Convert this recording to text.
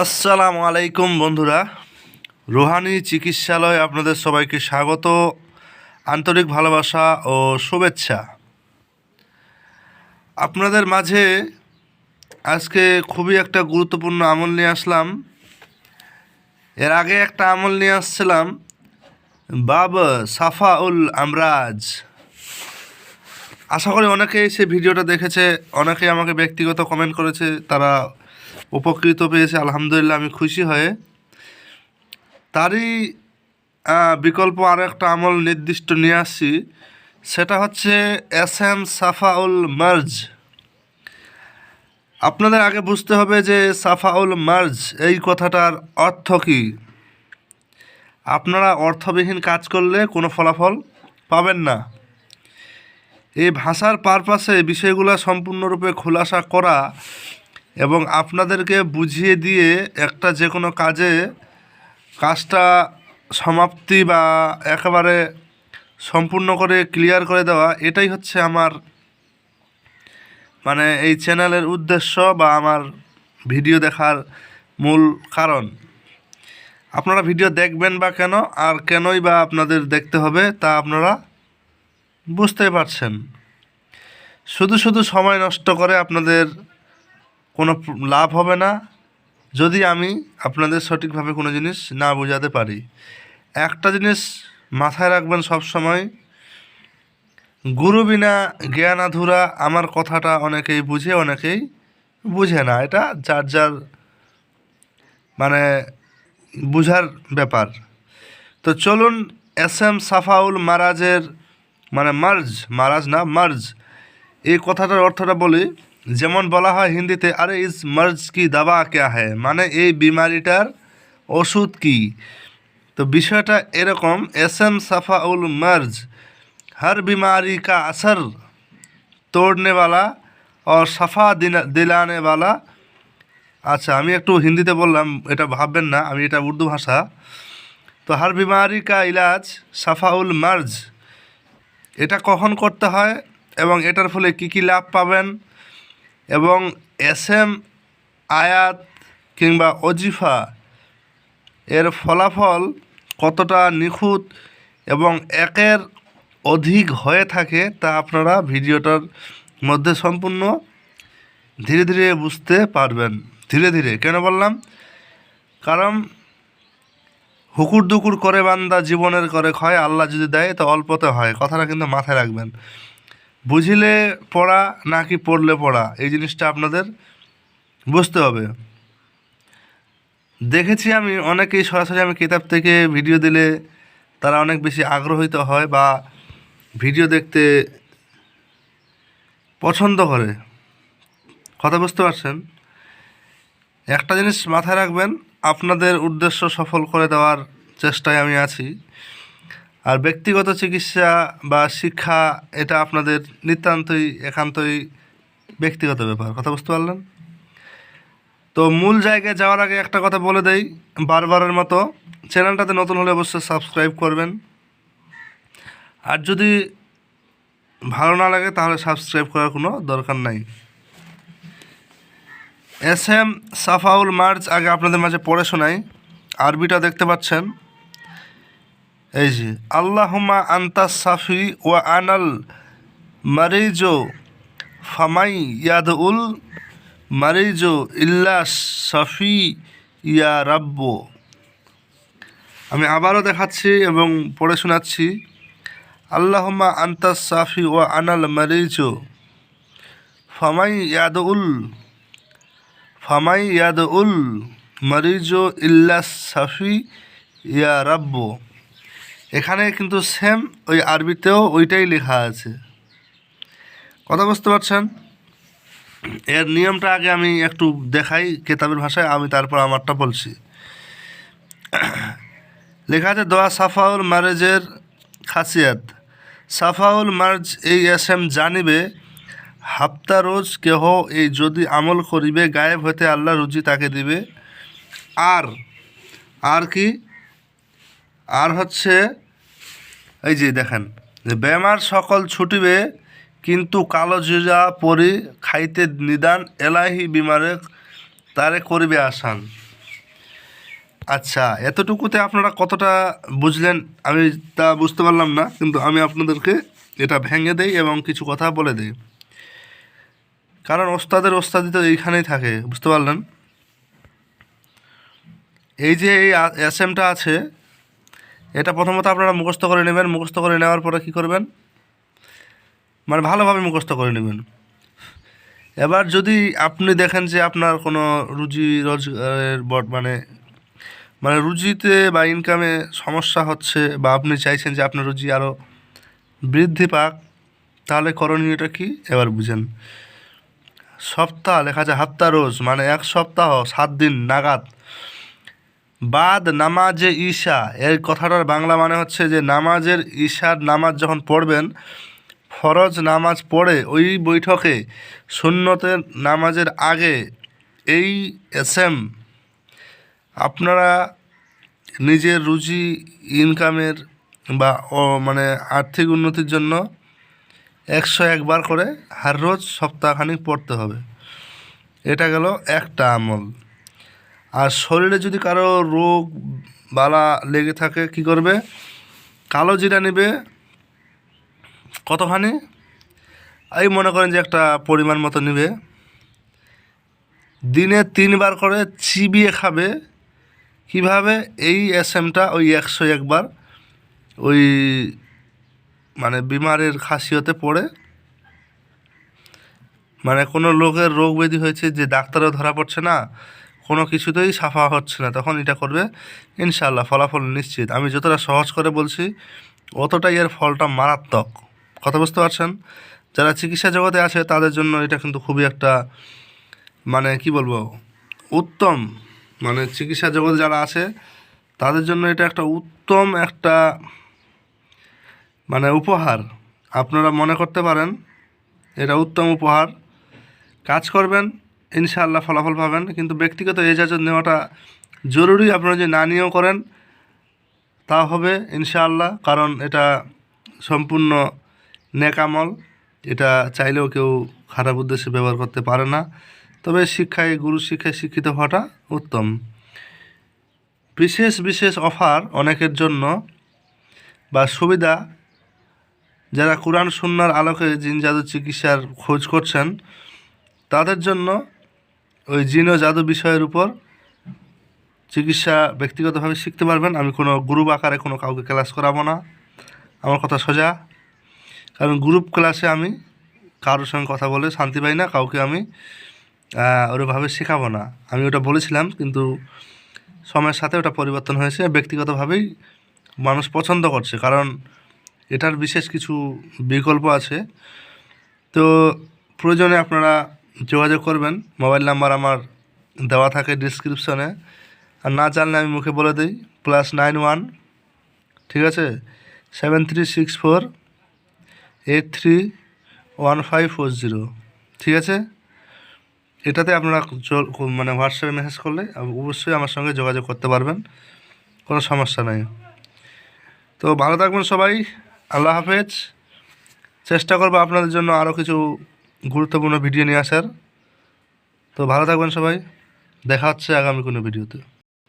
আসসালামু আলাইকুম বন্ধুরা, রুহানি চিকিৎসালয়ে আপনাদের সবাইকে স্বাগত, আন্তরিক ভালোবাসা ও শুভেচ্ছা। আপনাদের মাঝে আজকে খুবই একটা গুরুত্বপূর্ণ আমল নিয়ে আসলাম। এর আগে একটা আমল নিয়ে আসছিলাম, বাব সাফাউল আমরাজ। আশা করি অনেকেই সে ভিডিওটা দেখেছে, অনেকেই আমাকে ব্যক্তিগত কমেন্ট করেছে, তারা উপকৃত পেয়েছে। আলহামদুলিল্লাহ, আমি খুশি হয়ে তারই বিকল্প আরও একটা আমল নির্দিষ্ট নিয়ে আসছি। সেটা হচ্ছে এসএম সাফাউল মার্জ। আপনাদের আগে বুঝতে হবে যে সাফাউল মার্জ এই কথাটার অর্থ কী। আপনারা অর্থবিহীন কাজ করলে কোনো ফলাফল পাবেন না। এই ভাষার পারপাসে বিষয়গুলো সম্পূর্ণরূপে খোলাসা করা এবং আপনাদেরকে বুঝিয়ে দিয়ে একটা যে কোনো কাজটা সমাপ্তি বা একেবারে সম্পূর্ণ করে ক্লিয়ার করে দেওয়া, এটাই হচ্ছে আমার এই চ্যানেলের উদ্দেশ্য বা আমার ভিডিও দেখার মূল কারণ। আপনারা ভিডিও দেখবেন বা কেন, আর কেনই বা আপনাদের দেখতে হবে, তা আপনারা বুঝতেই পারছেন। শুধু শুধু সময় নষ্ট করে আপনাদের কোনো লাভ হবে না যদি আমি আপনাদের সঠিকভাবে কোনো জিনিস না বোঝাতে পারি। একটা জিনিস মাথায় রাখবেন সব সময়, গুরু বিনা জ্ঞান আধুরা। আমার কথাটা অনেকেই বুঝে, অনেকেই বুঝে না। এটা যার যার বুঝার ব্যাপার। তো চলুন এসএম সাফাউল মারাজের মার্জ এই কথাটার অর্থটা বলি। যেমন বলা হয় হিন্দিতে, আরে ইস মার্জ কি দাবা ক্যা হ্যায়, এই বিমারিটার ওষুধ কি। তো বিষয়টা এরকম, एसएम सफ़ाउल मर्ज हर बीमारी का असर तोड़ने वाला और सफ़ा दिलाने वाला। আচ্ছা, আমি একটু হিন্দিতে বললাম, এটা ভাববেন না, আমি এটা উর্দু ভাষা। তো हर बीमारी का इलाज सफ़ाउल मर्ज, এটা কখন করতে হয় এবং এটার ফলে কি কি লাভ পাবেন, এবং এসএম আয়াত কিংবা অজিফা এর ফলাফল কতটা নিখুঁত এবং একের অধিক হয়ে থাকে, তা আপনারা ভিডিওটার মধ্যে সম্পূর্ণ ধীরে ধীরে বুঝতে পারবেন। ধীরে ধীরে কেন বললাম, কারণ হুকুর দুকুর করে বান্দা জীবনের করে ক্ষয়, আল্লাহ যদি দেয় তো অল্পতে হয়। কথাটা কিন্তু মাথায় রাখবেন। বুঝিলে পড়া নাকি পড়লে পড়া, এই জিনিসটা আপনাদের বুঝতে হবে। দেখেছি আমি অনেকেই সরাসরি আমি কিতাব থেকে ভিডিও দিলে তারা অনেক বেশি আগ্রহিত হয় বা ভিডিও দেখতে পছন্দ করে। কথা বুঝতে পারছেন? একটা জিনিস মাথায় রাখবেন, আপনাদের উদ্দেশ্য সফল করে দেওয়ার চেষ্টায় আমি আছি। আর ব্যক্তিগত চিকিৎসা বা শিক্ষা, এটা আপনাদের নিতান্তই একান্তই ব্যক্তিগত ব্যাপার। কথা বুঝতে পারলেন? তো মূল জায়গায় যাওয়ার আগে একটা কথা বলে দেই বারবারের মতো, চ্যানেলটাতে নতুন হলে অবশ্যই সাবস্ক্রাইব করবেন। আর যদি ভালো না লাগে তাহলে সাবস্ক্রাইব করার কোনো দরকার নাই। এসএম সাফাউল মার্জ আগে আপনাদের মাঝে পড়ে শোনাই। আরবিটা দেখতে পাচ্ছেন, এই যে, আল্লাহুম্মা আন্তা সাফি ওয়া আনাল মারিজো ফামাই ইয়াদউল মারিজো ইল্লা সাফি ইয়া রাব্ব। আমি আবারও দেখাচ্ছি এবং পড়ে শোনাচ্ছি। আল্লাহুম্মা আন্তা সাফি ওয়া আনাল মারিজো ফামাই ইয়াদউল মারিজো ইল্লা সাফি ইয়া রাব্ব। এখানে কিন্তু সেম ওই আরবিতেও ওইটাই লেখা আছে। কথা বুঝতে পারছেন? এর নিয়মটা আগে আমি একটু দেখাই কেতাবের ভাষায়, আমি তারপর আমারটা বলছি। লেখা আছে, দোয়া সাফাউল মার্জের খাসিয়াত। সাফাউল মার্জ এই এসএম জানিবে, হাপ্তা রোজ কেহ এই যদি আমল করিবে, গায়েব হইতে আল্লাহ রুজি তাকে দিবে। আর কি, আর হচ্ছে এই যে দেখেন, যে বেমার সকল ছুটিবে, কিন্তু কালো জিরা পরি খাইতে নিদান, এলাহি বিমারে তারে করিবে আসান। আচ্ছা, এতটুকুতে আপনারা কতটা বুঝলেন আমি তা বুঝতে পারলাম না, কিন্তু আমি আপনাদেরকে এটা ভেঙে দেই এবং কিছু কথা বলে দিই। কারণ ওস্তাদের ওস্তাদি তো এইখানেই থাকে, বুঝতে পারলেন? এই যে এই এসএমটা আছে, এটা প্রথমত আপনারা মুখস্থ করে নেবেন। মুখস্থ করে নেওয়ার পরে কী করবেন, মানে ভালোভাবে মুখস্থ করে নেবেন। এবার যদি আপনি দেখেন যে আপনার কোনো রুজি রোজগারের মানে মানে রুজিতে বা ইনকামে সমস্যা হচ্ছে, বা আপনি চাইছেন যে আপনার রুজি আরও বৃদ্ধি পাক, তাহলে করণীয়টা কি এবার বুঝেন। সপ্তাহ লেখা আছে হাপ্তা রোজ, মানে 1 সপ্তাহ 7 দিন নাগাদ বাদ নামাজে ঈশা, এর কথাটার বাংলা মানে হচ্ছে যে নামাজের ঈশার নামাজ যখন পড়বেন, ফরজ নামাজ পড়ে ওই বৈঠকে সুন্নতের নামাজের আগে এই এসএম আপনারা নিজের রুজি ইনকামের বা মানে আর্থিক উন্নতির জন্য 101 বার করে হার রোজ সপ্তাহখানিক পড়তে হবে। এটা গেল একটা আমল। আর শরীরে যদি কারো রোগ বালা লেগে থাকে কি করবে, কালো জিরা নেবে কতখানি, এই মনে করেন যে একটা পরিমাণ মতো নেবে, দিনে 3 বার করে চিবিয়ে খাবে। কিভাবে, এই এসএমটা ওই 101 বার ওই মানে বিমারের খাসিয়তে পড়ে, মানে কোনো লোকের রোগ ব্যাধি হয়েছে যে ডাক্তারও ধরা পড়ছে না, কোনো কিছুতেই সাফা হচ্ছে না, তখন এটা করবে, ইনশাআল্লাহ ফলাফল নিশ্চিত। আমি যতটা সহজ করে বলছি অতটাই এর ফলটা মারাত্মক। কথা বুঝতে পারছেন? যারা চিকিৎসা জগতে আছে তাদের জন্য এটা কিন্তু খুবই একটা মানে কি বলবো উত্তম, মানে চিকিৎসা জগতে যারা আছে তাদের জন্য এটা একটা উত্তম একটা মানে উপহার। আপনারা মনে করতে পারেন এটা উত্তম উপহার। কাজ করবেন, ইনশাআল্লাহ ফলাফল পাবেন। কিন্তু ব্যক্তিগত ইজাজত নেওয়াটা জরুরি। আপনারা যদি না নিয়েও করেন তা হবে ইনশাআল্লাহ, কারণ এটা সম্পূর্ণ নেকামল। এটা চাইলেও কেউ খারাপ উদ্দেশ্যে ব্যবহার করতে পারে না। তবে শিক্ষায় গুরু শিক্ষায় শিক্ষিত হওয়াটা উত্তম। বিশেষ বিশেষ অফার অনেকের জন্য বা সুবিধা, যারা কোরআন সুন্নাহর আলোকে জিন জাদু চিকিৎসার খোঁজ করছেন তাদের জন্য ওই জিন ও জাদু বিষয়ের উপর চিকিৎসা ব্যক্তিগতভাবে শিখতে পারবেন। আমি কোনো গ্রুপ আকারে কোনো কাউকে ক্লাস করাবো না, আমার কথা সোজা। কারণ গ্রুপ ক্লাসে আমি কারোর সঙ্গে কথা বলে শান্তি পাই না, কাউকে আমি ওরভাবে শেখাবো না। আমি ওটা বলেছিলাম, কিন্তু সময়ের সাথে ওটা পরিবর্তন হয়েছে। ব্যক্তিগতভাবেই মানুষ পছন্দ করছে, কারণ এটার বিশেষ কিছু বিকল্প আছে। তো প্রয়োজনে আপনারা যোগাযোগ করবেন। মোবাইল নাম্বার আমার দেওয়া থাকে ডিসক্রিপশনে, আর না জানলে আমি মুখে বলে দিই, +91, ঠিক আছে, 7364831540, ঠিক আছে। এটাতে আপনারা মানে হোয়াটসঅ্যাপে মেসেজ করলে অবশ্যই আমার সঙ্গে যোগাযোগ করতে পারবেন, কোনো সমস্যা নেই। তো ভালো থাকবেন সবাই, আল্লাহ হাফেজ। চেষ্টা করবো আপনাদের জন্য আরও কিছু গুরুত্বপূর্ণ ভিডিও নিয়ে আসার। তো ভালো থাকবেন সবাই, দেখা হচ্ছে আগামী কোনো ভিডিওতে।